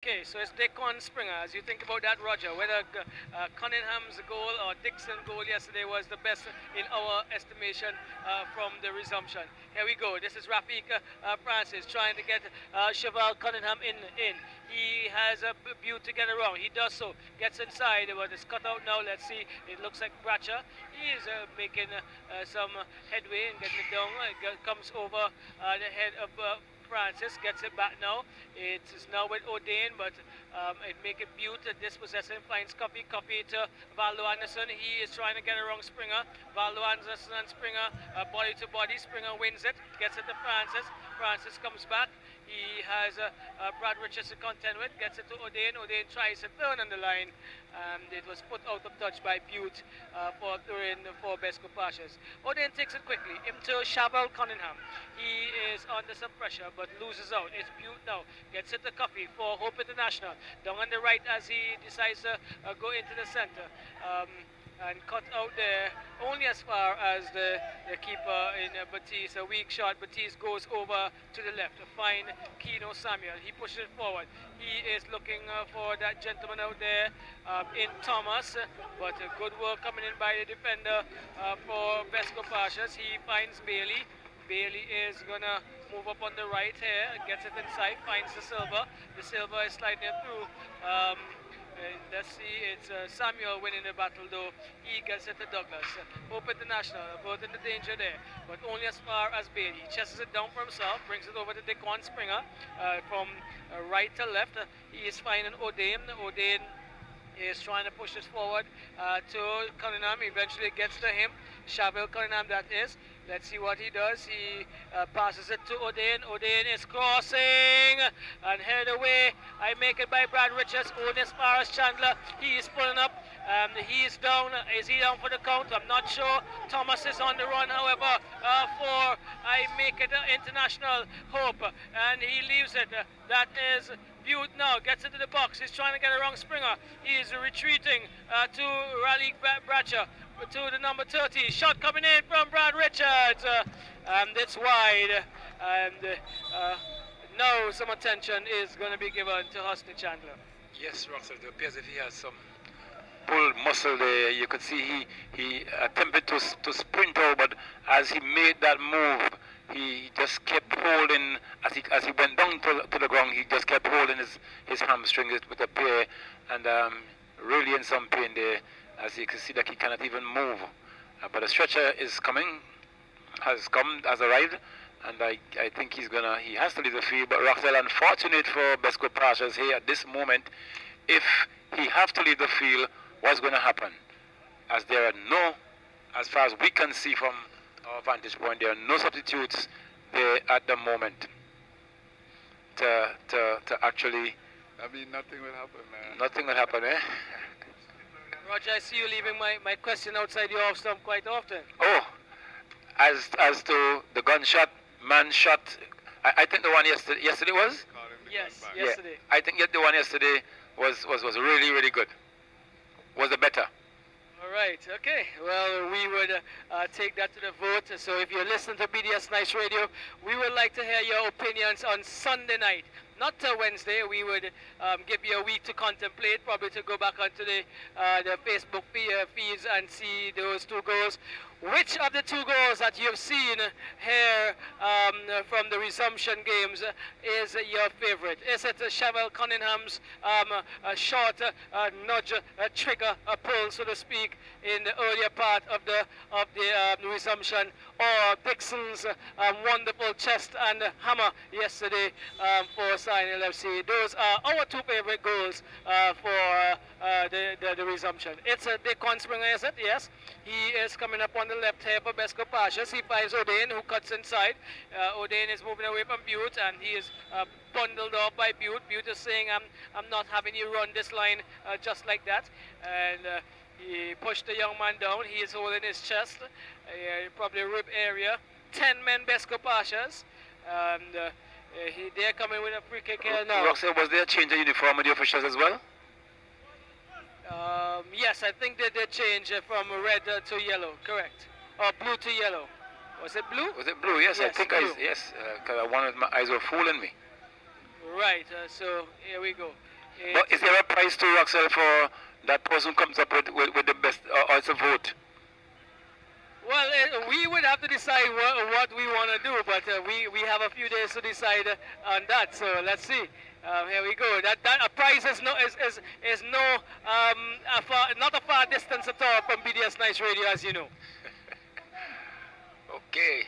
Okay, so it's Deacon Springer. As you think about that, Roger, whether Cunningham's goal or Dixon's goal yesterday was the best in our estimation from the resumption. Here we go. This is Rafik Francis trying to get Cheval Cunningham in. He has a view to get around. He does so. Gets inside, but it's cut out now. Let's see. It looks like Bratcher. He is making some headway and getting it down. Comes over the head of Francis, gets it back now. It is now with O'Dane, but it make it Butte. Dispossessing, finds Coffee to Valdo Anderson. He is trying to get around Springer. Valdo Anderson and Springer, body to body. Springer wins it, gets it to Francis. Francis comes back. He has Brad Richards to contend with, gets it to O'Dane. O'Dane tries to turn on the line, and it was put out of touch by Butte for Besco Pashas. O'Dane takes it quickly into Cheval Cunningham. He is under some pressure, but loses out. It's Butte now, gets it to Coffee for Hope International. Down on the right as he decides to go into the center. And cut out there only as far as the keeper in Batiste. A weak shot. Batiste goes over to the left to find Keno Samuel. He pushes it forward. He is looking for that gentleman out there in Thomas, but good work coming in by the defender for Besco Pashas. He finds Bailey. Bailey is gonna move up on the right here, gets it inside, finds the Silver. The Silver is sliding it through. Let's see, it's Samuel winning the battle though. He gets it to Douglas. Hope International, both in the danger there, but only as far as Bailey. He chases it down for himself, brings it over to Deacon Springer from right to left. He is finding O'Dane. O'Dane is trying to push this forward to Cunningham. Eventually gets to him. Cheval Cunningham, that is. Let's see what he does. He passes it to O'Dane. O'Dane is crossing and headed away. I make it by Brad Richards. Owen as far as Chandler. He is pulling up. He is down. Is he down for the count? I'm not sure. Thomas is on the run, however, for I make it International Hope. And he leaves it. That is Butte now. Gets into the box. He's trying to get around Springer. He is retreating to Raleigh Bratcher. To the number 30, shot coming in from Brad Richards, and it's wide, and now some attention is going to be given to Husney Chandler. Yes, Russell, it appears if he has some pull muscle there. You could see he attempted to sprint out, but as he made that move, he just kept holding, as he went down to the ground, he just kept holding his hamstring with a pair, and really in some pain there. As you can see that he cannot even move. But the stretcher is coming, has arrived, and I think he has to leave the field. But Roxel, unfortunate for Besco Pashas here at this moment, if he have to leave the field, what's going to happen? As there are no, as far as we can see from our vantage point, there are no substitutes there at the moment to actually... I mean, nothing will happen, man. Nothing will happen, eh? Roger, I see you leaving my question outside the off stump quite often. Oh, as to the gunshot, man shot, I think the one yesterday was? Yes, yesterday. Yeah, I think the one yesterday was really, really good. Was the better. All right, okay. Well, we would take that to the vote. So if you're listening to BDS Nice Radio, we would like to hear your opinions on Sunday night. Not till Wednesday. We would give you a week to contemplate, probably to go back onto the Facebook feeds and see those two goals. Which of the two goals that you've seen here from the resumption games is your favorite? Is it Cheval Cunningham's short nudge, trigger, a pull, so to speak, in the earlier part of the resumption, or Dixon's wonderful chest and hammer yesterday for Sign LFC? Those are our two favorite goals for the resumption. It's a Deacon Springer, is it? Yes. He is coming up on the left here for Besco Pashas. He finds O'Dane, who cuts inside. O'Dane is moving away from Butte, and he is bundled off by Butte. Butte is saying, I'm not having you run this line just like that. And he pushed the young man down. He is holding his chest, probably rib area. 10 men Besco Pashas. And they're coming with a free kick here now. Roxy, was there a change of uniform with the officials as well? Yes, I think they did change from red to yellow, correct. Or blue to yellow. Was it blue? Was it blue? Yes, I think blue. yes, because my eyes were fooling me. Right, so here we go. But is there a prize to Roxelle for that person comes up with the best, or it's a vote? Well, we would have to decide what we want to do, but we have a few days to decide on that. So let's see. Here we go. That a prize is no not a far distance at all from BDS Nice Radio, as you know. Okay.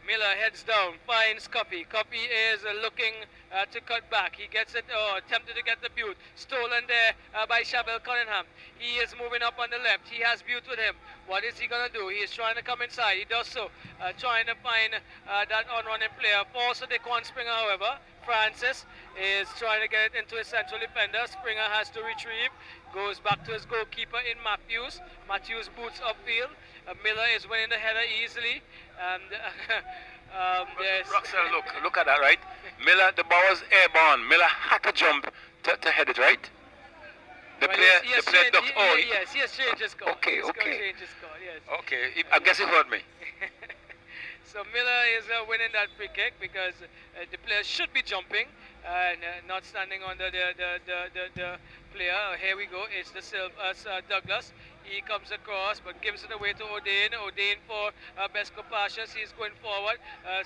Miller heads down, finds Copy. Copy is looking to cut back. He gets it, attempted to get the Butte. Stolen there by Shabelle Cunningham. He is moving up on the left. He has Butte with him. What is he going to do? He is trying to come inside. He does so, trying to find that on-running player. Falls to Daquan Springer, however. Francis is trying to get it into his central defender. Springer has to retrieve. Goes back to his goalkeeper in Matthews. Matthews boots upfield. Miller is winning the header easily. And Roxelle, look at that, right? Miller, the ball was airborne. Miller had to jump to head it, right? The player ducked. Yes, he has changed his call. Okay. Change his call, yes. Okay, I guess he heard me. So Miller is winning that free kick because the player should be jumping and not standing under the player. Here we go. It's Douglas. He comes across but gives it away to O'Dane. O'Dane for Besco Pashas. He's going forward.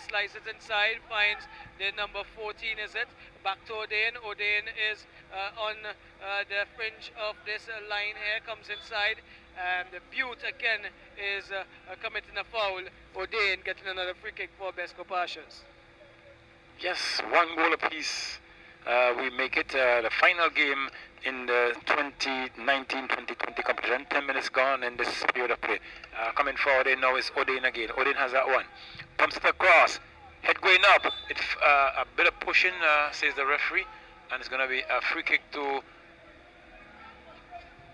Slices inside. Finds the number 14, is it? Back to O'Dane. O'Dane is on the fringe of this line here. Comes inside. And Butte again is committing a foul. O'Dane getting another free kick for Besco Pashas. Yes, 1 goal apiece. We make it the final game in the 2019-2020 competition. 10 minutes gone in this period of play. Coming forward now is O'Dane again. O'Dane has that one. Pumps it across. Head going up. It's a bit of pushing, says the referee. And it's going to be a free kick to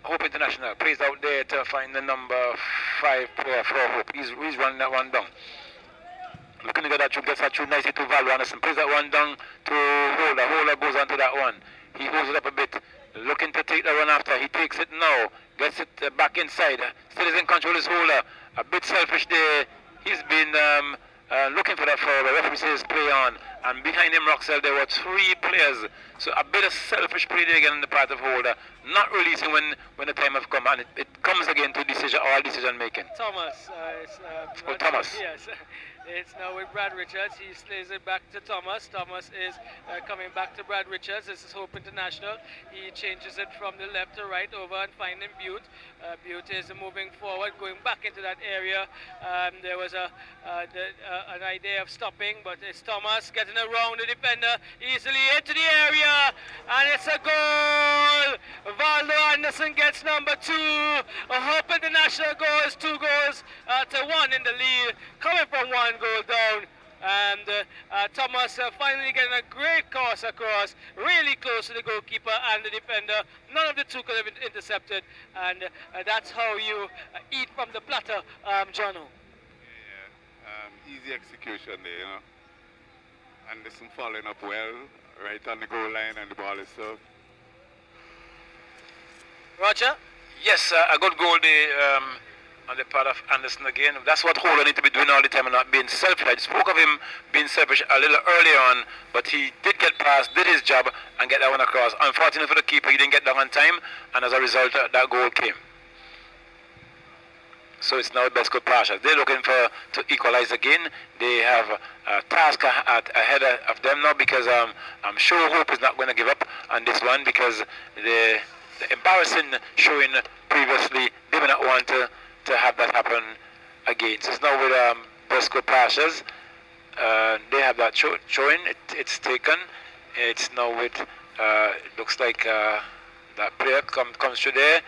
Hope International. Plays out there to find the number 5 player for Hope. He's running that one down. Looking to get that through, gets that through nicely to Val Anderson. Plays that one down to Holder. Holder goes onto that one. He holds it up a bit. Looking to take the run after. He takes it now. Gets it back inside. Still is in control his Holder. A bit selfish there. He's been looking for that foul. The referee says play on. And behind him, Roxelle, there were 3 players. So a bit of selfish play there again on the part of Holder. Not releasing when the time has come. And it comes again to all decision making. Thomas. Thomas. Yes. It's now with Brad Richards. He slays it back to Thomas. Thomas is coming back to Brad Richards. This is Hope International. He changes it from the left to right over and finding Butte. Butte is moving forward, going back into that area. There was an idea of stopping, but it's Thomas getting around the defender easily into the area, and it's a goal. Valdo Anderson gets number 2. Hope International goes 2 goals to 1 in the lead, coming from 1 goal down. And Thomas finally getting a great cross across, really close to the goalkeeper and the defender. None of the 2 could have been intercepted, and that's how you eat from the platter, Jono. Yeah, easy execution there, you know. Anderson following up well, right on the goal line, and the ball is served. Roger? Yes, a good goal there on the part of Anderson again. That's what Holder need to be doing all the time and not being selfish. I spoke of him being selfish a little earlier on, but he did get past, did his job, and get that one across. Unfortunately for the keeper, he didn't get that on time, and as a result, that goal came. So it's now Besco Pashas. They're looking to equalize again. They have a task ahead of them now, because I'm sure Hope is not going to give up on this one, because the embarrassing showing previously, they may not want to have that happen again. So it's now with Besco Pashas. They have that showing. It's taken. It's now with, looks like that player comes through there,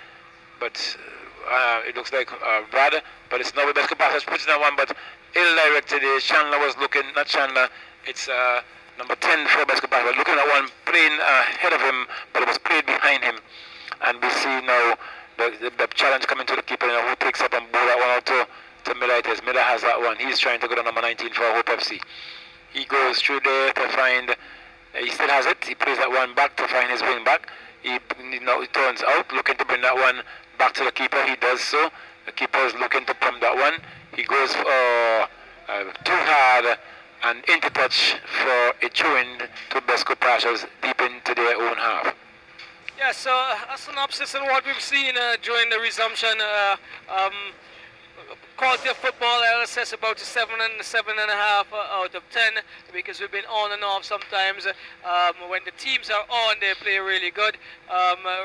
but it looks like Brad, but it's now with Besco Pashas puts that one, but ill-directed. Chandler was looking, not Chandler, it's number 10 for Besco Pashas, looking at one playing ahead of him, but it was played behind him. And we see now the challenge coming to the keeper, who takes up and bowl that one out to Miller. Miller has that one. He's trying to go to number 19 for Hope FC. He goes through there to find, he still has it. He plays that one back to find his wing back. He turns out, looking to bring that one back to the keeper. He does so. The keeper is looking to pump that one. He goes too hard and into touch for a throw-in to Besco Pashas deep into their own half. Yeah, so a synopsis on what we've seen during the resumption. Quality of football, I would assess about 7.5 out of 10 because we've been on and off sometimes. When the teams are on, they play really good.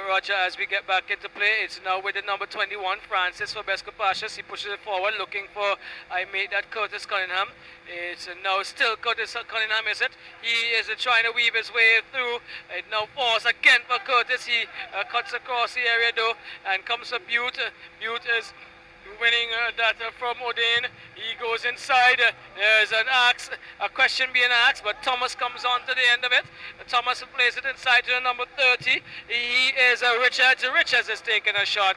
Roger, as we get back into play, it's now with the number 21, Francis for Besco Pashas. He pushes it forward, looking for, I made that Curtis Cunningham. It's now still Curtis Cunningham, is it? He is trying to weave his way through. It now falls again for Curtis. He cuts across the area though and comes for Butte. Butte is winning that from O'Dane. He goes inside. There's a question being asked, but Thomas comes on to the end of it. Thomas plays it inside to the number 30. He is Richards. Richards is taking a shot,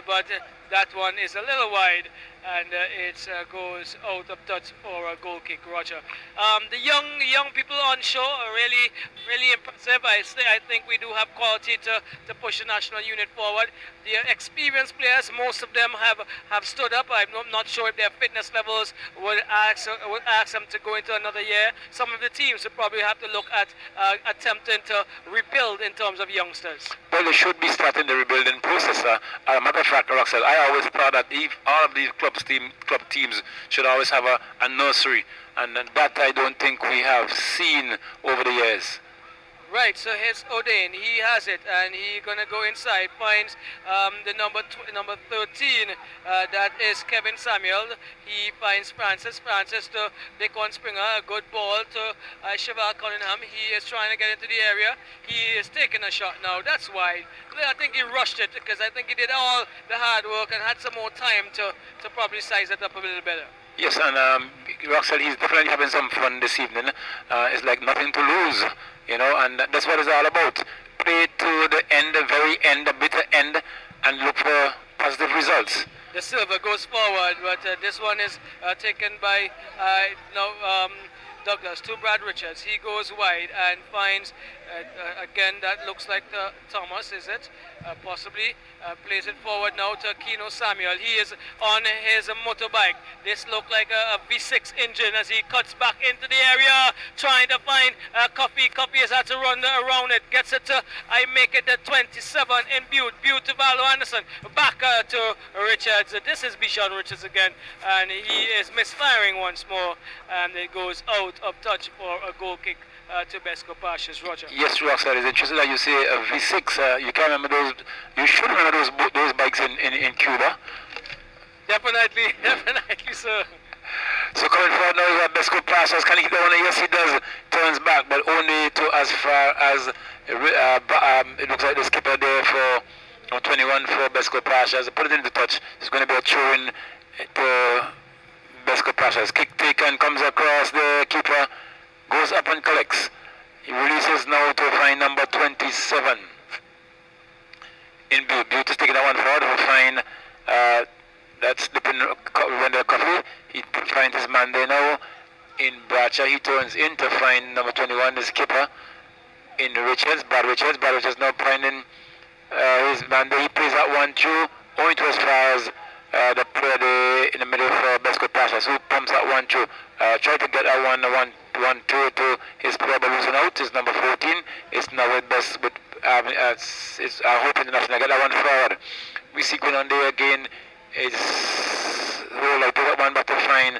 but that one is a little wide, and it goes out of touch for a goal kick, Roger. The young people on show are really impressive. I think we do have quality to push the national unit forward. The experienced players, most of them have stood up. I'm not sure if their fitness levels would ask them to go into another year. Some of the teams would probably have to look at attempting to rebuild in terms of youngsters. Well, they should be starting the rebuilding process. As a matter of fact, Roxelle, I always thought that all of these club teams should always have a nursery, and that I don't think we have seen over the years. Right, so here's O'Dane. He has it, and he's gonna go inside. Finds the number 13. That is Kevin Samuel. He finds Francis. Francis to Dequan Springer. A good ball to Svgff Cunningham. He is trying to get into the area. He is taking a shot now. That's wide. I think he rushed it because I think he did all the hard work and had some more time to probably size it up a little better. Yes, and Roxelle, he's definitely having some fun this evening. It's like nothing to lose. You know, and that's what it's all about. Play to the end, the very end, the bitter end, and look for positive results. The silver goes forward, but this one is taken by Douglas to Brad Richards. He goes wide and finds, again, that looks like Thomas, is it? Possibly. Plays it forward now to Keno Samuel. He is on his motorbike. This looks like a V6 engine as he cuts back into the area, trying to find Coffee. Coffee has had to run around it. Gets it to, I make it the 27 in Butte. Butte to Valo Anderson. Back to Richards. This is Bishon Richards again, and he is misfiring once more, and it goes out of touch for a goal kick to Besco Pashas. Roger. Yes, Roxelle, it's interesting that you say a V6. You can remember those. You should remember those bikes in Cuba. Definitely, sir. So coming forward now, you have Besco Pashas. Can he hit the one? Yes, he does. Turns back, but only to as far as it looks like the skipper there for 21 for Besco Pashas. Put it into touch. It's going to be a throw-in to Besco Pashas. Kick taken, comes across the keeper. Goes up and collects. He releases now to find number 27 in Butte. Butte is taking that one forward to find that's slipping when the Coffee. He finds his man there now in Bracha. He turns in to find number 21, the skipper, in Richards. Brad Richards now finding his man there. He plays that one through, only to as far as the player there in the middle for Besco Pashas, who pumps that one through. Try to get that one two to his player, but losing out is number 14. It's now with best with it's Hope International. Get that one forward. We see going on there again. It's I put that one back to fine.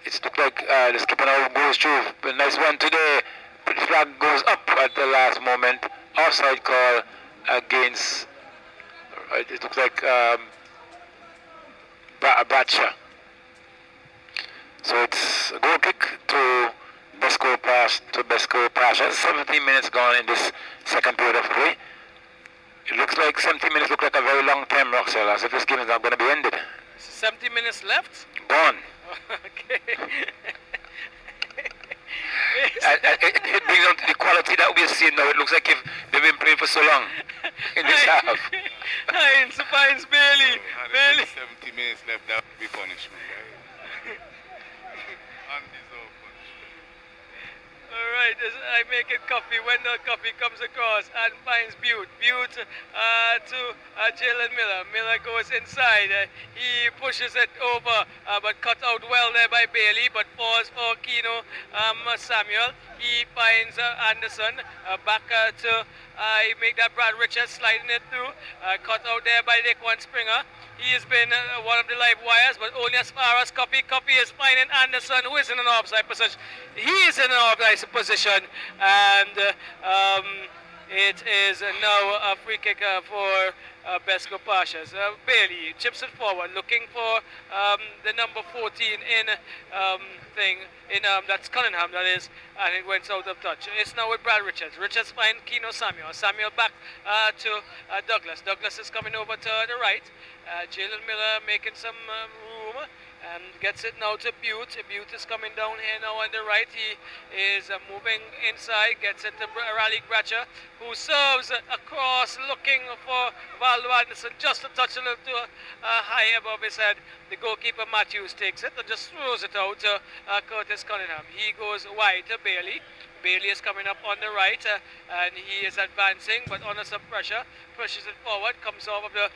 It's looked like the skipper now goes through. But nice one today. The flag goes up at the last moment. Offside call against. It looks like Bradshaw. So it's a goal kick to Besco Pashas. 17 minutes gone in this second period of play. It looks like 17 minutes look like a very long time, Roxelle, as if this game is not going to be ended. 70 minutes left? Gone. Okay. It brings on to the quality that we're seeing now. It looks like if they've been playing for so long in this half. Hines barely. 70 minutes left, that would be punishment. Undeserved punishment. Alright, I make it coffee. Wendell Coffee comes across and finds Butte. Butte to Jalen Miller. Miller goes inside. He pushes it over, but cut out well there by Bailey, but falls for Keno Samuel. He finds Anderson. Back to he make that Brad Richards sliding it through. Cut out there by Daquan Springer. He has been one of the live wires, but only as far as Coffee. Coffee is finding Anderson, who is in an offside position. He is in an offside position, and it is now a free kick for Besco Pashas. Bailey chips it forward, looking for the number 14 in that's Cunningham, that is, and it went out of touch. It's now with Brad Richards. Richards finds Keno Samuel. Samuel back to Douglas. Douglas is coming over to the right. Jalen Miller making some room and gets it now to Butte. Butte is coming down here now on the right. He is moving inside, gets it to Raleigh Gratcher, who serves across, looking for Valdo Anderson, just a touch a little too high above his head. The goalkeeper Matthews takes it and just throws it out to Curtis Cunningham. He goes wide to Bailey. Bailey is coming up on the right and he is advancing, but under some pressure, pushes it forward, comes off of the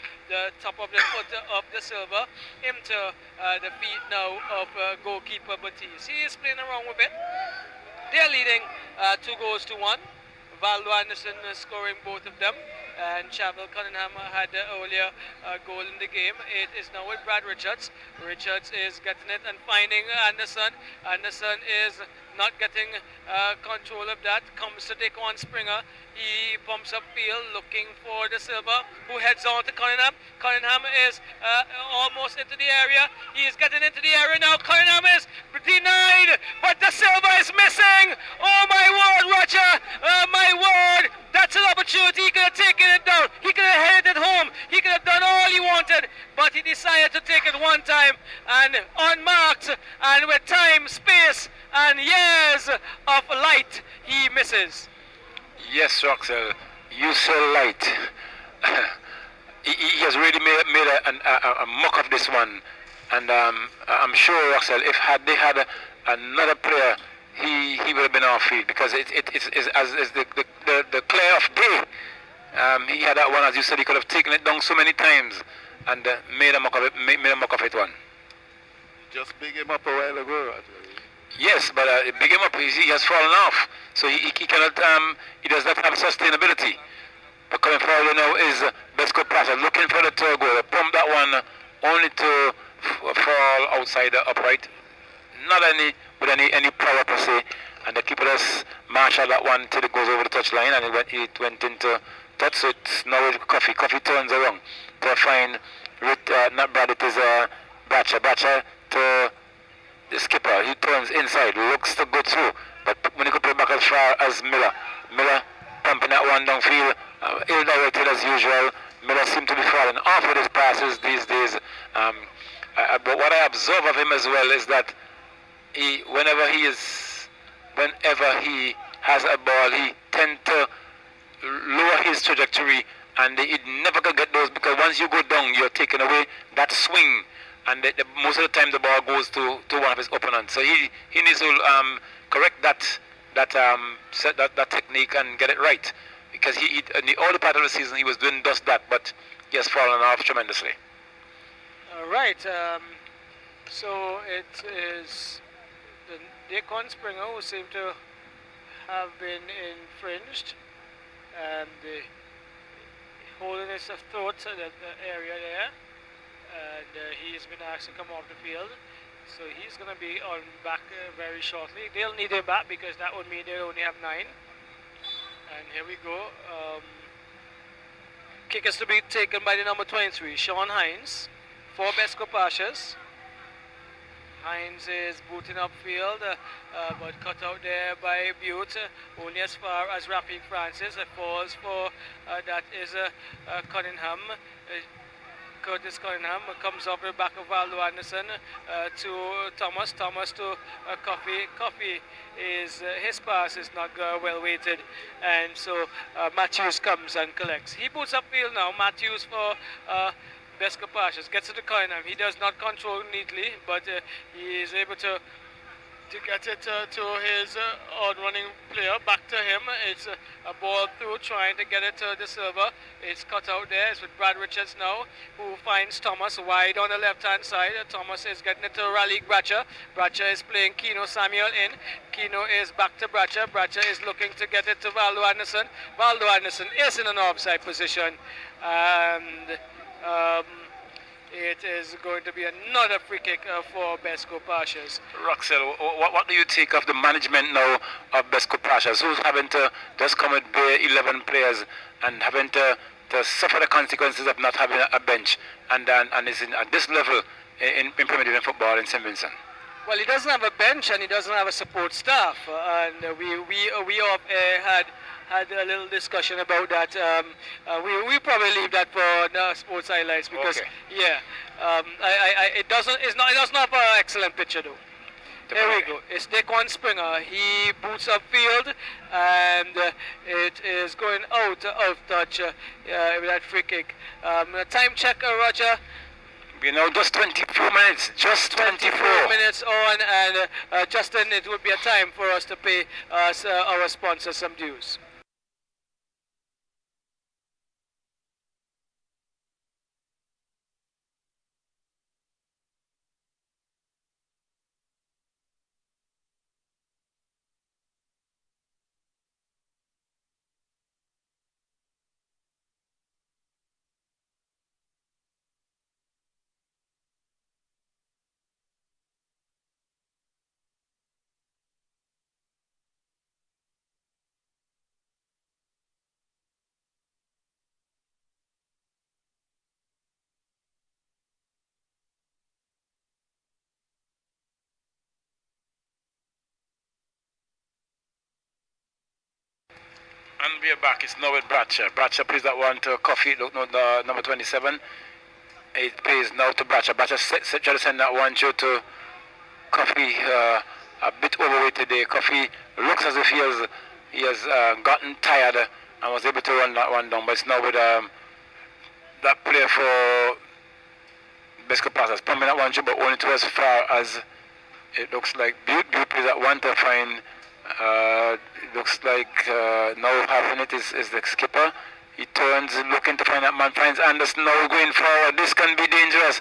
top of the foot of the Silver into the feet now of goalkeeper Batiste. He is playing around with it. They're leading 2-1. Valdo Anderson scoring both of them, and Chavel Cunningham had the earlier goal in the game. It is now with Brad Richards. Richards is getting it and finding Anderson. Anderson is not getting control of that. Comes to Daquan Springer. He pumps up field looking for the Silver, who heads on to Cunningham. Cunningham is almost into the area. He is getting into the area now. Cunningham is denied, but the Silver is missing. Oh my word, Roger! My word! That's an opportunity. He could have taken it down. He could have headed it home. He could have done all he wanted, but he decided to take it one time and unmarked, and with time, space, and years of light, he misses. Yes, Roxel, you say light. he has really made a mock of this one, and I'm sure, Roxel, if they had another player, he would have been off field, because it's as the clear of day. He had that one, as you said, he could have taken it down so many times and made a mock of it one. Just big him up a while ago. Yes, but big him up, he has fallen off, so he cannot, he does not have sustainability. But coming forward now is Besco Pashas looking for the third goal. Pump that one only to fall outside the upright. Not with any power per se, and the keeper just marshal that one till it goes over the touchline, and it went into touch. So it's now with Coffee. Coffee turns around to find not Brad, it is Batcher to the skipper. He turns inside, looks to go through, but when he could play back as far as Miller pumping that one downfield, ill-directed as usual. Miller seemed to be falling off with his passes these days. But what I observe of him as well is that whenever he has a ball, he tends to lower his trajectory, and he never can get those, because once you go down, you're taking away that swing, and most of the time the ball goes to one of his opponents. So he needs to correct that technique and get it right, because in the early part of the season he was doing just that, but he has fallen off tremendously. All right, so it is the Daquan Springer who seemed to have been infringed, and the holiness of thought, the area there, and he's been asked to come off the field, so he's going to be on back very shortly. They'll need him back, because that would mean they only have 9. And here we go. Kick is to be taken by the number 23, Sean Hines, for Besco Pashas. Hines is booting upfield, but cut out there by Butte, only as far as Rafiq Francis. It falls for, that is Cunningham. Curtis Cunningham comes off the back of Valdo Anderson to Thomas. Thomas to Coffee. Coffee is, his pass is not well weighted, and so Matthews comes and collects. He boots upfield now. Matthews for Besco Pashas gets to the Cunningham. He does not control neatly, but he is able to to get it to his on-running player, back to him. It's a ball through, trying to get it to the server. It's cut out there. It's with Brad Richards now, who finds Thomas wide on the left-hand side. Thomas is getting it to Raleigh Bracher. Bracher is playing Keno Samuel in. Keno is back to Bracher. Bracher is looking to get it to Valdo Anderson. Valdo Anderson is in an offside position. And it is going to be another free kick for Besco Pashas. Roxel, what do you think of the management now of Besco Pashas, who's having to just come with bare 11 players and having to suffer the consequences of not having a bench, and is at this level in Premier Division football in St. Vincent? Well, he doesn't have a bench and he doesn't have a support staff, and we all had a little discussion about that. We probably leave that for the sports highlights because it doesn't have an excellent picture though. There we go. It's Daquan Springer. He boots upfield and it is going out of touch with that free kick. Time check, Roger. You know, just 24 minutes. Just 24 minutes on, and Justin, it would be a time for us to pay our sponsors some dues. And we're back. It's now with Bracher. Bracher plays that one to Coffee, number 27. It plays now to Bracher. Bracher try to send that one through to Coffee, a bit overweight today. Coffee looks as if he has gotten tired and was able to run that one down. But it's now with that player for Besco Pashas pumping that one through, but only to as far as it looks like Butte plays that one to find. It looks like now having it is the skipper. He turns looking to find that man, finds Anderson now going forward. This can be dangerous,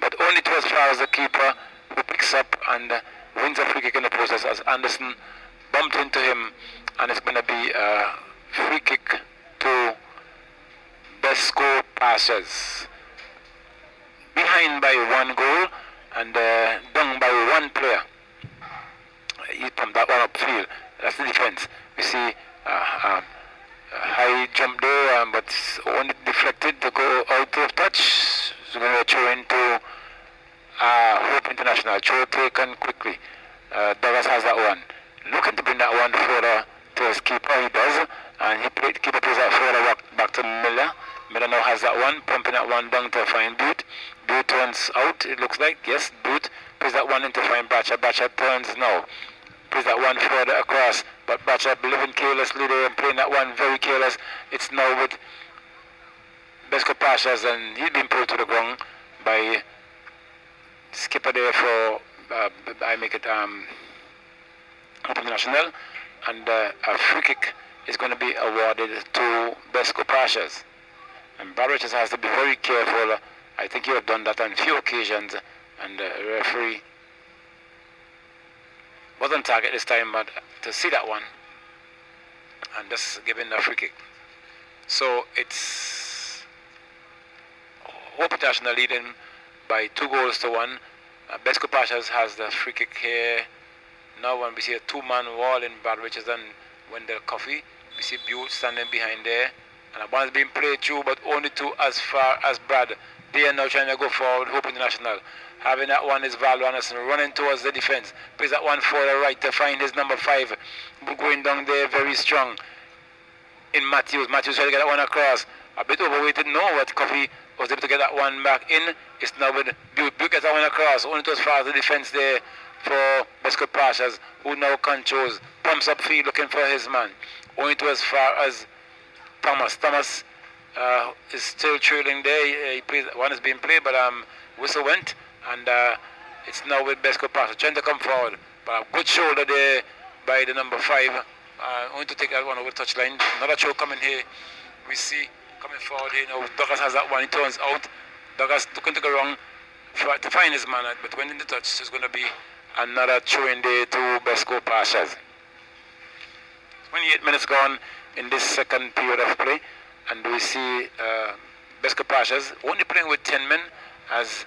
but only to as far as the keeper, who picks up and wins a free kick in the process as Anderson bumped into him, and it's going to be a free kick to Besco Pashas. Behind by 1 goal and down by 1 player. He pumped that one upfield. That's the defense. We see a high jump there, but only deflected to go out of touch. So going to throw into Hope International. Throw taken quickly. Douglas has that one. Looking to bring that one further to his keeper. He does. And keeper plays that further back to Miller. Miller now has that one. Pumping that one down to find Butte. Butte turns out, it looks like. Yes, Butte plays that one in to find Bracher. Bracher turns now. Plays that one further across, but Bracher living carelessly there and playing that one very careless. It's now with Besco Pashas, and he's been pulled to the ground by skipper there for I make it Open National, and a free kick is going to be awarded to Besco Pashas. And Brad Richards has to be very careful. I think he have done that on a few occasions, and the referee was on target this time, but to see that one and just giving a free kick. So it's Hope International leading by 2 goals to 1. Besco Pashas has the free kick here. Now when we see a 2-man wall in Brad Richards and Wendell Coffee, we see Butte standing behind there, and a ball is being played through, but only to as far as Brad. They are now trying to go forward, Hope International. Having that one is Valdo Anderson running towards the defense. Plays that one for the right to find his number 5. Going down there very strong in Matthews. Matthews trying to get that one across. A bit overweighted now, but Coffee was able to get that one back in. It's now with Butte. Butte gets that one across. Only to as far as the defense there for Besco Pashas, who now controls. Pumps up field looking for his man. Only to as far as Thomas. Thomas is still trailing there. One is being played, but whistle went. And it's now with Besco Pashas trying to come forward. But a good shoulder there by the number 5. Going to take that one over the touchline. Another throw coming here. We see coming forward here now. Douglas has that one. He turns out. Douglas looking to go wrong to find his man, but when in the touch, there's going to be another throw in there to Besco Pashas. 28 minutes gone in this second period of play, and we see Besco Pashas only playing with 10 men, as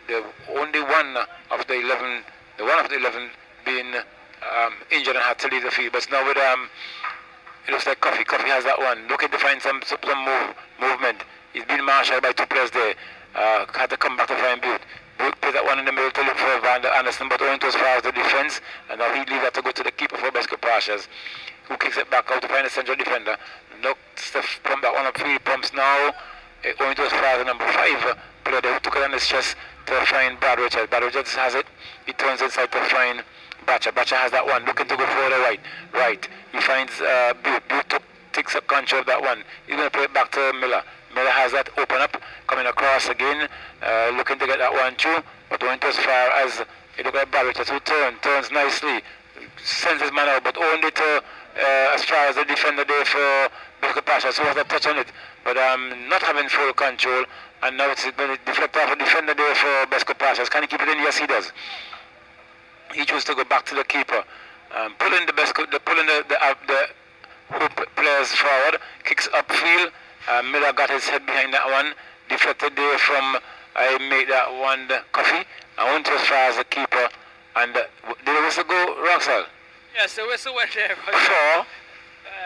the only one of the 11 being injured and had to leave the field. But now with it looks like Coffee has that one, looking to find some movement. He's been marshaled by 2 players there. Had to come back to find Butte. Butte played that one in the middle to look for Vander Anderson, but went as far as the defense, and now he leaves that to go to the keeper for Besco Pashas, who kicks it back out to find the central defender. Looks to pump that one up, 3 pumps now, going to as far as the number 5 player who took it on his chest to find Brad Richards. Brad Richards has it, he turns inside to find Batcher. Batcher has that one, looking to go for the right. He finds Butte. Butte takes a control of that one. He's going to play it back to Miller. Miller has that open up, coming across again, looking to get that one through, but went as far as it looked like Brad Richards, who turns nicely, sends his man out, but only to as far as the defender there for Besco Pashas, who has a touch on it, but not having full control, and now it's going to deflect off a defender there for Besco Pashas. Can he keep it in? Yes, he does. He chose to go back to the keeper, pulling the hoop players forward, kicks upfield. Miller got his head behind that one, deflected there from I made that one Coffee. I went as far as the keeper, and did the whistle go, Roxal? Yes, the whistle went there. For?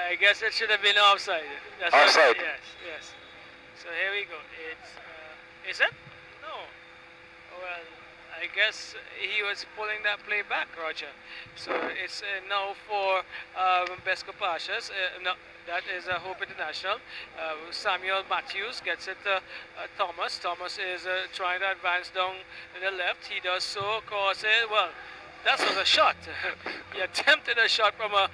I guess it should have been offside. That's offside? Yes. So here we go. It's, is it? No. Well, I guess he was pulling that play back, Roger. So it's now for Besco Pashas. No, that is Hope International. Samuel Matthews gets it to Thomas. Thomas is trying to advance down to the left. He does so, cause it, well, that was a shot. He attempted a shot from a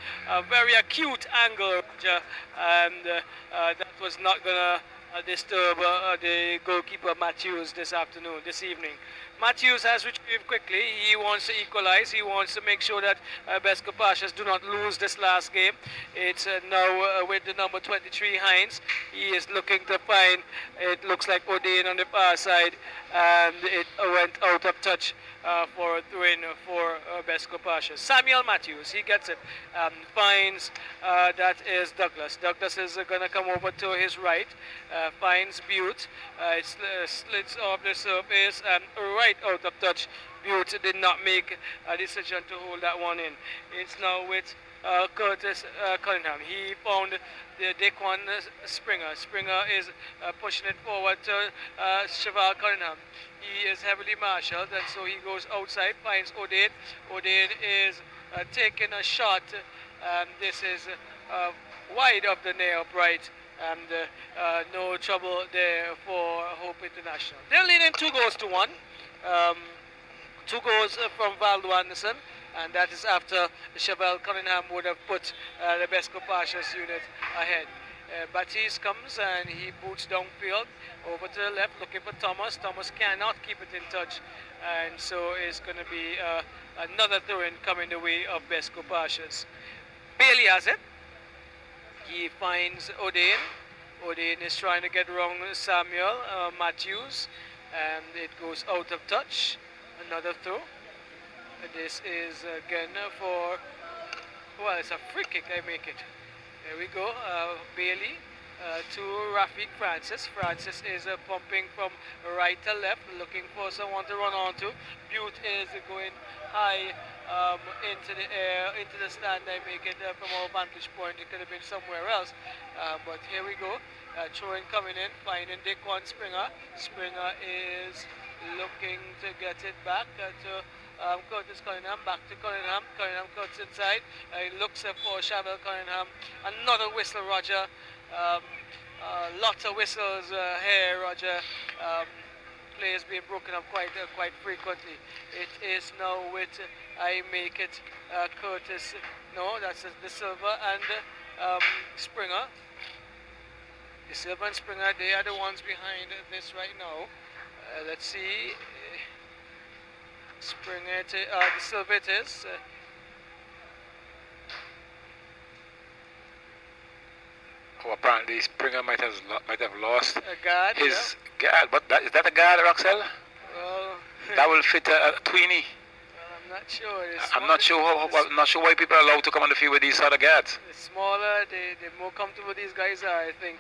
very acute angle, Roger, and that was not going to disturb the goalkeeper Matthews this evening. Matthews has retrieved quickly. He wants to equalize. He wants to make sure that Besco Pashas do not lose this last game. It's now with the number 23 Hines. He is looking to find, it looks like O'Dane on the far side, and it went out of touch for a throw-in for Besco Pashas. Samuel Matthews, he gets it, finds that is Douglas. Douglas is going to come over to his right, finds Butte. It slits off the surface and right out of touch. Butte did not make a decision to hold that one in. It's now with Curtis Cunningham. He found the Daquan Springer. Springer is pushing it forward to Svgff Cunningham. He is heavily marshaled, and so he goes outside, finds O'Dane. O'Dane is taking a shot, and this is wide of the near upright, and no trouble there for Hope International. They're leading 2-1. 2 goals from Valdo Anderson, and that is after Svgff Cunningham would have put the Besco Pashas unit ahead. Baptiste comes and he boots downfield over to the left looking for Thomas. Thomas cannot keep it in touch, and so it's going to be another throw-in coming the way of Besco Pashas. Bailey has it. He finds O'Dane. O'Dane is trying to get around Samuel Matthews, and it goes out of touch. Another throw. This is again for, well, it's a free kick. I make it. There we go. Bailey to Rafik Francis. Francis is pumping from right to left, looking for someone to run onto. Butte is going high into the air, into the stand. I make it from our vantage point. It could have been somewhere else, but here we go. Throwing coming in, finding Daquan Springer. Springer is looking to get it back to Curtis Cunningham, back to Cunningham. Cunningham cuts inside. He looks for Svgff Cunningham. Another whistle, Roger. Lots of whistles here, Roger. Players being broken up quite frequently. It is now with I make it Curtis. No, that's De Silva and Springer. De Silva and Springer, they are the ones behind this right now. Let's see. Springer, De Silva it is. apparently Springer might have lost A guard. his guard. But is that a guard, Roxelle? Well, That will fit a tweenie. I'm not sure. I'm not sure I'm not sure why people are allowed to come on the field with these sort of guards. It's smaller. They're more comfortable. These guys are, I think.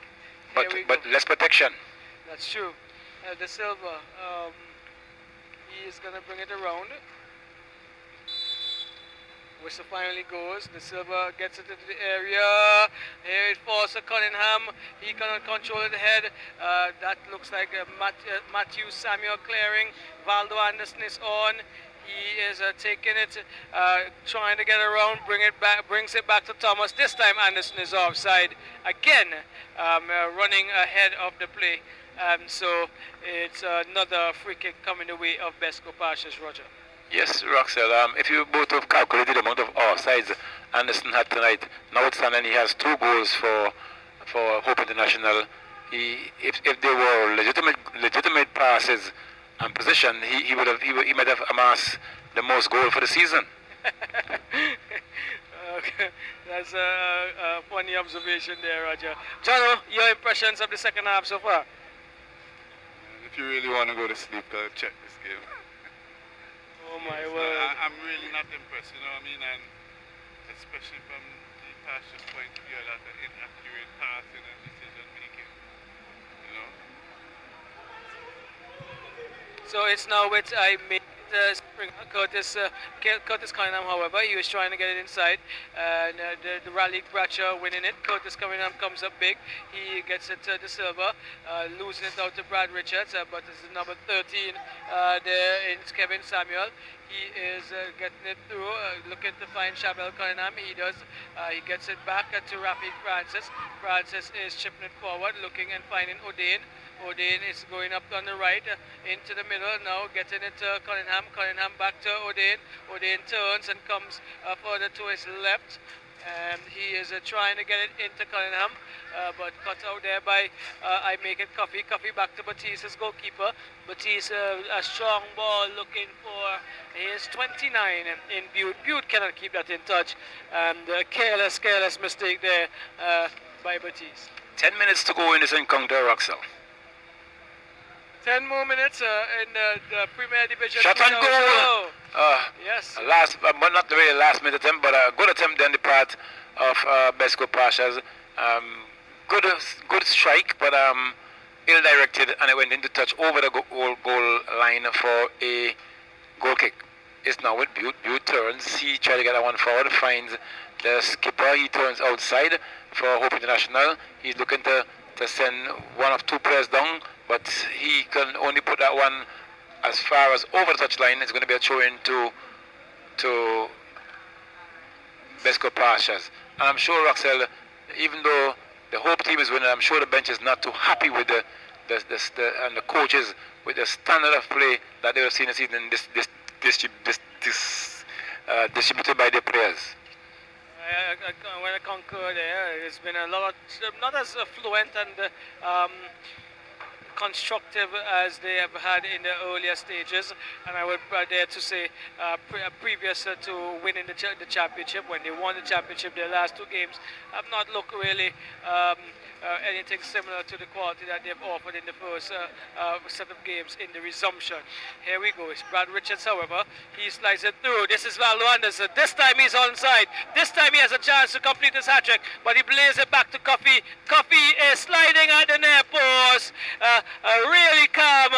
But less protection. That's true. De Silva. He is gonna bring it around. Whistle finally goes. De Silva gets it into the area. Here it falls to Cunningham. He cannot control it ahead. That looks like Matthew Samuel clearing. Valdo Anderson is on. He is taking it, trying to get around, brings it back to Thomas. This time Anderson is offside again, running ahead of the play. So it's another free kick coming the way of Besco Pashas, Roger. Yes, Roxelle, if you both have calculated the amount of offsides Anderson had tonight, notwithstanding he has 2 goals for Hope International, if they were legitimate passes and position, he might have amassed the most goal for the season. Okay. That's a funny observation there, Roger. Jono, your impressions of the second half so far? If you really want to go to sleep, check this game. Oh my word. I'm really not impressed, you know what I mean? And especially from the Pasha's point of view, that inaccurate passing and decision making, you know? So it's now with Curtis Cunningham, however, he was trying to get it inside, and the Raleigh Bradshaw winning it. Curtis Cunningham comes up big. He gets it to De Silva, losing it out to Brad Richards, but it's the number 13 there in Kevin Samuel. He is getting it through, looking to find Shabel Cunningham. He does. He gets it back to Rafi Francis. Francis is chipping it forward, looking and finding O'Dane. O'Dane is going up on the right, into the middle now, getting it to Cunningham. Cunningham back to O'Dane. O'Dane turns and comes further to his left. And he is trying to get it into Cunningham, but cut out there by I make it Coffee. Coffee back to Batista's goalkeeper. Batista, a strong ball looking for his 29 in Butte. Butte cannot keep that in touch. And careless mistake there by Batista. 10 minutes to go in this encounter, Roxelle. 10 more minutes in the Premier Division. Shot on goal! Yes. But not the really last minute attempt, but a good attempt on the part of Besco Pashas. Good strike, but ill-directed, and it went into touch over the goal line for a goal kick. It's now with Butte. Butte turns. He tried to get that one forward, finds the skipper. He turns outside for Hope International. He's looking to send one of 2 players down, but he can only put that one as far as over the touchline. It's going to be a throw-in to Besco Pashas. And I'm sure, Roxelle, even though the Hope team is winning, I'm sure the bench is not too happy with the coaches with the standard of play that they have seen this season distributed by their players. When I concur there, it's been a lot of, not as fluent and constructive as they have had in the earlier stages, and I would dare to say previous to winning the championship. When they won the championship, their last 2 games have not looked really anything similar to the quality that they've offered in the first set of games in the resumption. Here we go. It's Brad Richards, however. He slides it through. This is Valdo Anderson. This time he's onside. This time he has a chance to complete his hat-trick, but he blaze it back to Coffee. Coffee is sliding at the near post. A really calm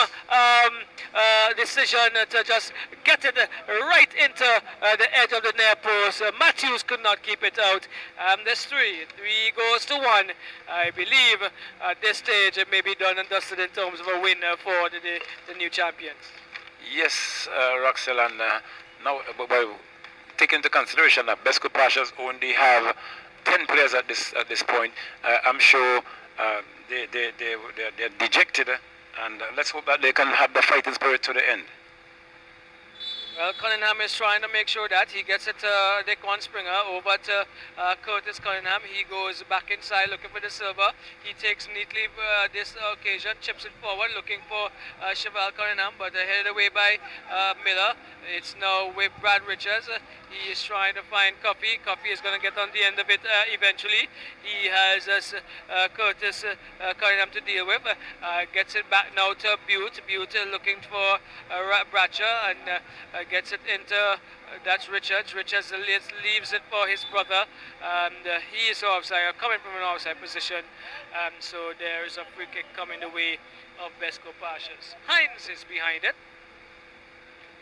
decision to just get it right into the edge of the near post. Matthews could not keep it out. There's 3 goes to 1. I believe at this stage it may be done and dusted in terms of a win for the new champions. Yes, Roxelle, and now taking into consideration that Besco Pashas only have 10 players at this point, I'm sure they're dejected, and let's hope that they can have the fighting spirit to the end. Well, Cunningham is trying to make sure that he gets it to Dequan Springer over to Curtis Cunningham. He goes back inside looking for the silver. He takes neatly this occasion, chips it forward looking for Chevelle Cunningham, but headed away by Miller. It's now with Brad Richards. He is trying to find Coffee. Coffee is going to get on the end of it eventually. He has Curtis Cunningham to deal with. Gets it back now to Butte. Butte looking for Bratcher and gets it into that's Richards. Richards leaves it for his brother. He is offside, coming from an offside position. So there is a free kick coming the way of Besco Pashas. Hines is behind it.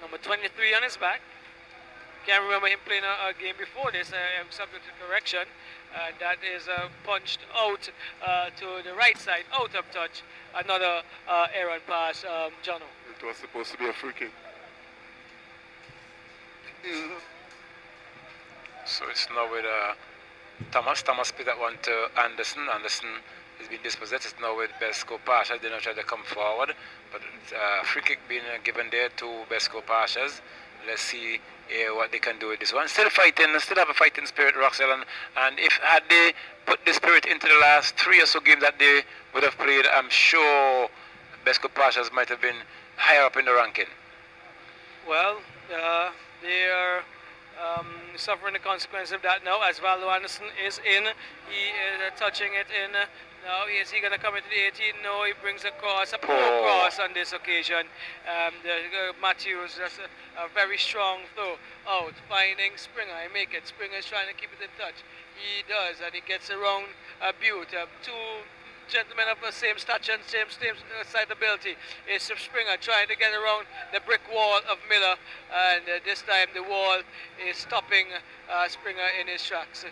Number 23 on his back. Can't remember him playing a game before this. I'm subject to correction. That is punched out to the right side, out of touch. Another errant pass, Jono. It was supposed to be a free kick. So it's now with Thomas. Thomas played that one to Anderson. Anderson has been dispossessed. It's now with Besco Pashas. They don't try to come forward, but free kick being given there to Besco Pashas. Let's see what they can do with this one. Still fighting, still have a fighting spirit, Roxelle. And if had they put the spirit into the last 3 or so games that they would have played, I'm sure Besco Pashas might have been higher up in the ranking. Well, they are suffering the consequence of that now, as Valdo Anderson is in. He is touching it in. Now, is he going to come into the 18? No, he brings a cross, a poor cross on this occasion. Matthews, that's a very strong throw out, finding Springer. I make it. Springer is trying to keep it in touch. He does, and he gets around Butte. Two gentlemen of the same stature and same side ability. Is Springer trying to get around the brick wall of Miller, and this time the wall is stopping Springer in his tracks.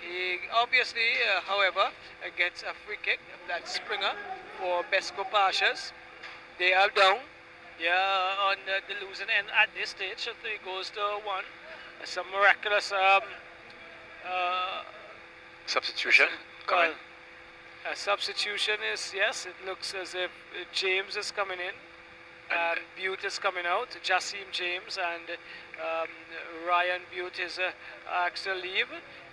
He obviously, however, gets a free kick. That's Springer for Besco Pashas. They are down. On the losing end at this stage. 3 goes to 1. Some miraculous substitution coming. A substitution is, yes, it looks as if James is coming in. Butte is coming out, Jassim James, and Ryan Butte is asked to leave.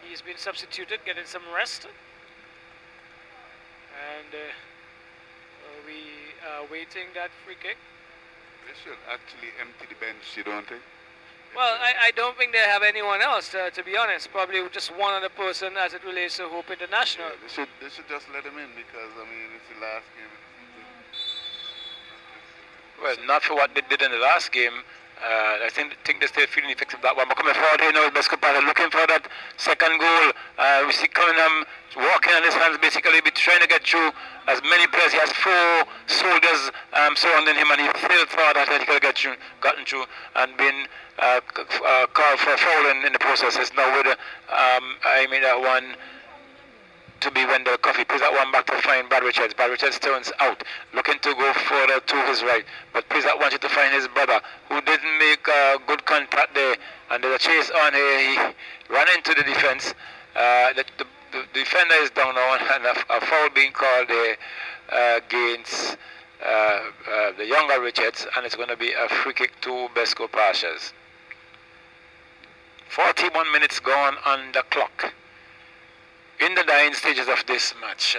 He's been substituted, getting some rest. And we are waiting that free kick. They should actually empty the bench, you don't think? Well, I don't think they have anyone else, to be honest. Probably just one other person as it relates to Hope International. Yeah, they should just let him in because, I mean, it's the last game of the season. Well, not for what they did in the last game. I think they're still feeling the effects of that one. But coming forward here now, Besco Pashas looking for that second goal. We see Cunningham walking on his hands, basically trying to get through as many players. He has 4 soldiers surrounding him, and he still thought that he could have gotten through and been called for a foul in the process. It's now with I made that one to be Wendell Coffey. Plays that one back to find Brad Richards. Brad Richards turns out, looking to go further to his right, but plays that one to find his brother, who didn't make good contact there, and there's a chase on here. He ran into the defense. The defender is down now, and a foul being called there against the younger Richards, and it's going to be a free kick to Besco Pashas. 41 minutes gone on the clock. In the dying stages of this match,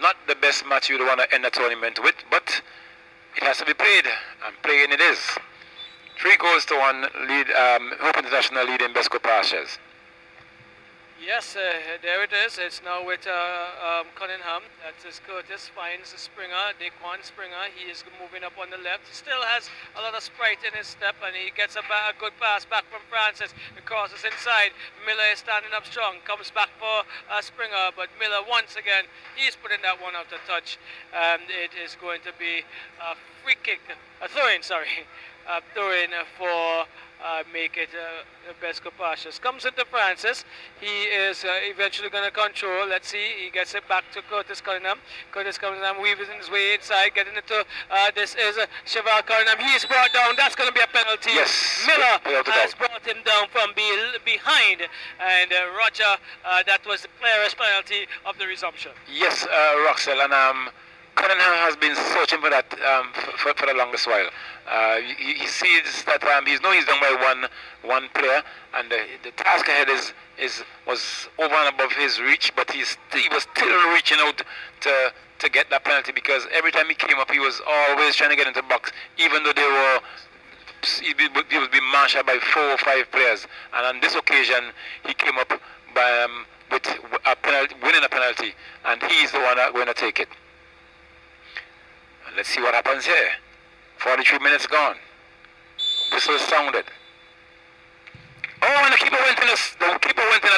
not the best match you'd want to end a tournament with, but it has to be played, and playing it is. 3 goals to 1 lead, Hope International leading Besco Pashas. Yes, there it is. It's now with Cunningham. That's his Curtis, finds Springer, Dequan Springer. He is moving up on the left. He still has a lot of sprite in his step, and he gets a good pass back from Francis. The cross is inside. Miller is standing up strong. Comes back for Springer, but Miller once again, he's putting that one out of touch. And it is going to be a free kick, a throw-in, sorry. A throw-in for make it Besco Pashas. Comes into Francis. He is eventually going to control. Let's see. He gets it back to Curtis Cunningham. Curtis Cunningham weaves his way inside, getting it to this is Chevelle Cunningham. He is brought down. That's going to be a penalty. Yes. Miller has brought him down from behind, and Roger, that was the clearest penalty of the resumption. Yes, Roxelle, and Cunningham has been searching for that for the longest while. He sees that he's done by one player, and the task ahead was over and above his reach, but he was still reaching out to get that penalty, because every time he came up, he was always trying to get into the box, even though he was being marshaled by 4 or 5 players. And on this occasion, he came up by with a penalty, winning a penalty, and he's the one that's going to take it. And let's see what happens here. 43 minutes gone. Whistle sounded. Oh, and the keeper went in a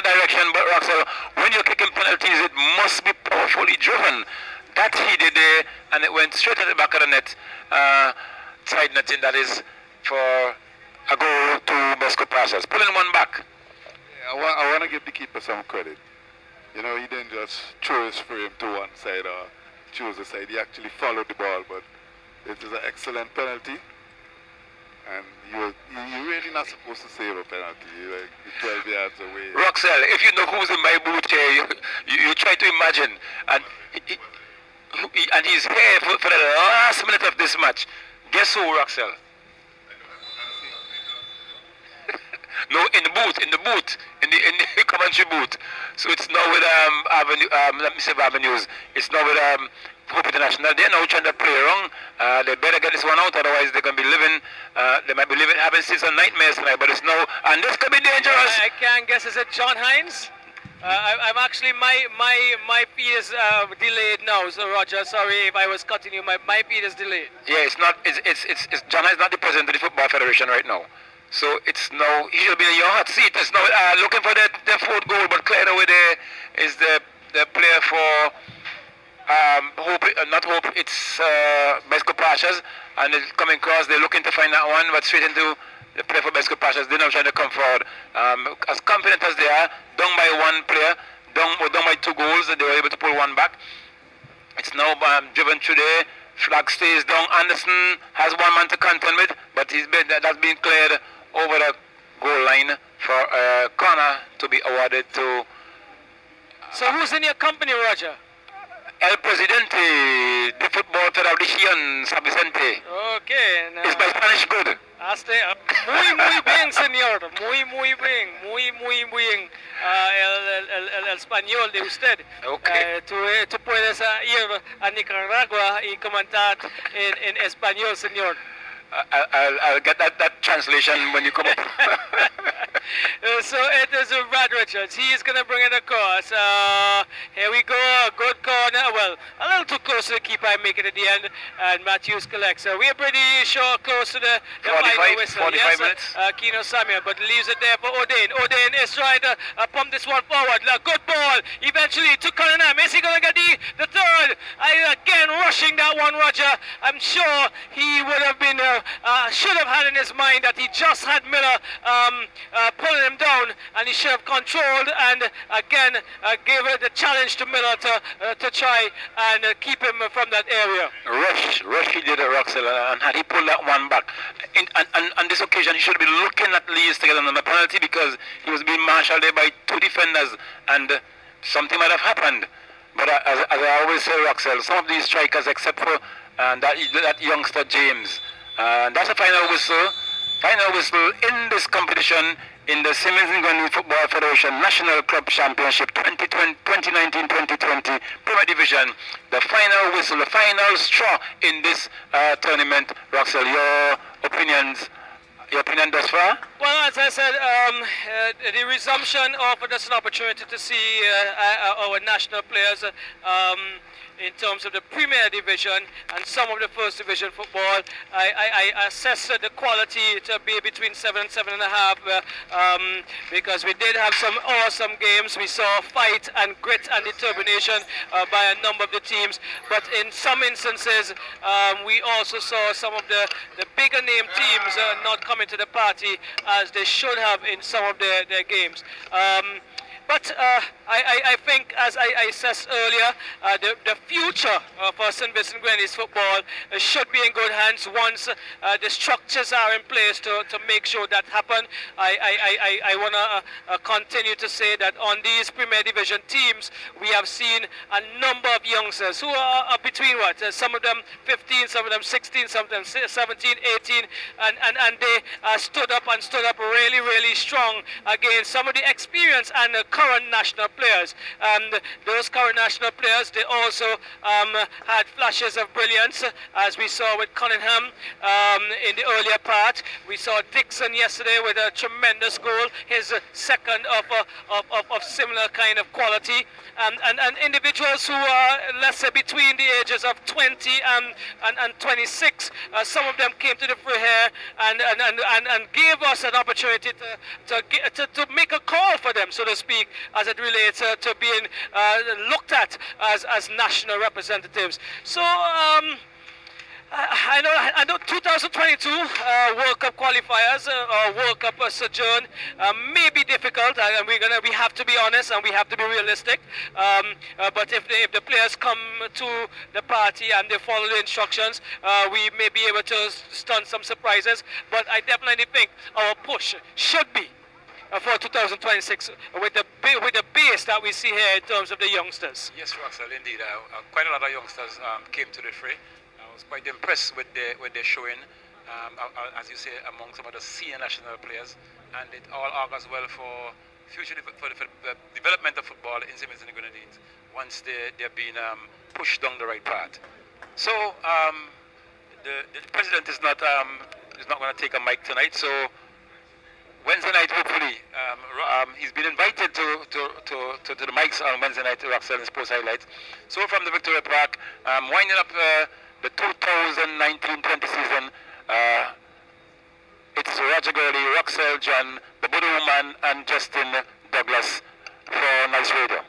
direction, but Roxel, when you're kicking penalties, it must be powerfully driven. That he did there, and it went straight at the back of the net, side netting, that is, for a goal to Besco Pashas. Pulling one back. Yeah, I want to give the keeper some credit. You know, he didn't just throw his frame to one side or choose a side. He actually followed the ball, but it is an excellent penalty. And you're really not supposed to save a penalty. You're like 12 yards away. Roxel, if you know who's in my boot here, you try to imagine. And he's here for the last minute of this match. Guess who, Roxel? No, in the booth, in the commentary booth. So it's now with let me say Avenues. It's now with Hope International. They're now trying to play wrong. They better get this one out, otherwise they're gonna be living. They might be having season nightmares tonight. But it's now, and this could be dangerous. I can't guess. Is it John Hines? I'm actually my feed is delayed now. So Roger, sorry if I was cutting you. My feed is delayed. Yeah, it's not. It's John Hines, not the president of the Football Federation right now. So it's now, he should be in your hot seat. It's now looking for the 4th goal, but cleared away there is the player for Hope, not Hope, it's Besco Pashas, and it's coming across. They're looking to find that one, but straight into the player for Besco Pashas. They're now trying to come forward. As confident as they are, down by 1 player, down by 2 goals, they were able to pull one back. It's now driven through there. Flag stays down. Anderson has 1 man to contend with, but that's been cleared over the goal line for a corner to be awarded to. So who's in your company, Roger? El Presidente de Football Federación San Vicente. Okay. Is my Spanish good? Muy bien, señor. Muy bien. Muy bien. El español de usted. Okay. Tú puedes ir a Nicaragua y comentar en español, señor. I'll get that translation when you come up. So it is Brad Richards. He is going to bring it across. Here we go. A good corner. Well, a little too close to the keeper. I make it at the end. And Matthews collects. So we're pretty sure close to the final whistle. 45 minutes. Keno Samuel, but leaves it there for O'Dane. O'Dane is trying to pump this one forward. Good ball. Eventually to Cunningham. Is he going to get the third? Again, rushing that one, Roger. I'm sure he would have been, should have had in his mind that he just had Miller pulling him down, and he should have controlled and again gave the challenge to Miller to try and keep him from that area. Rush he did a Roxel, and had he pulled that one back, on this occasion he should have been looking at least to get another penalty, because he was being marshaled there by 2 defenders, and something might have happened. But as I always say, Roxel, some of these strikers, except for that youngster James, that's a final whistle in this competition in the Simmons Ngoni Football Federation National Club Championship 2019-2020 Premier Division. The final whistle, the final straw in this tournament. Roxel, your opinion thus far? Well, as I said, the resumption offered us an opportunity to see our national players in terms of the Premier Division and some of the First Division football. I assess the quality to be between 7 and 7.5 because we did have some awesome games. We saw fight and grit and determination by a number of the teams, but in some instances we also saw some of the bigger name teams not coming to the party as they should have in some of their games. But I think, as I assessed earlier, the future for St. Vincent Grenadines football should be in good hands once the structures are in place to make sure that happen. I want to continue to say that on these Premier Division teams, we have seen a number of youngsters who are between some of them 15, some of them 16, some of them 17, 18, and they stood up really, really strong against some of the experienced and current national players. And those current national players, they also had flashes of brilliance, as we saw with Cunningham in the earlier part. We saw Dixon yesterday with a tremendous goal, his second of similar kind of quality. And individuals who are, let's say, between the ages of 20 and 26, some of them came to the fray here and gave us an opportunity to make a call for them, so to speak, as it relates to being looked at as national representatives. So I know 2022 World Cup qualifiers or World Cup sojourn may be difficult, and we have to be honest and we have to be realistic. But if the players come to the party and they follow the instructions, we may be able to stun some surprises. But I definitely think our push should be for 2026 with the base that we see here in terms of the youngsters. Yes, Russell, indeed. Quite a lot of youngsters came to the fray. I was quite impressed with their showing, as you say, among some of the senior national players, and it all augurs well for the development of football in St. Vincent and Grenadines once they're being pushed down the right path. So the president is not going to take a mic tonight. So Wednesday night, hopefully, he's been invited to the mics on Wednesday night to Roxelle and Sports Highlights. So from the Victoria Park, winding up the 2019-20 season, it's Roger Gurley, Roxelle, John, the Buddha Woman, and Justin Douglas for Nice Radio.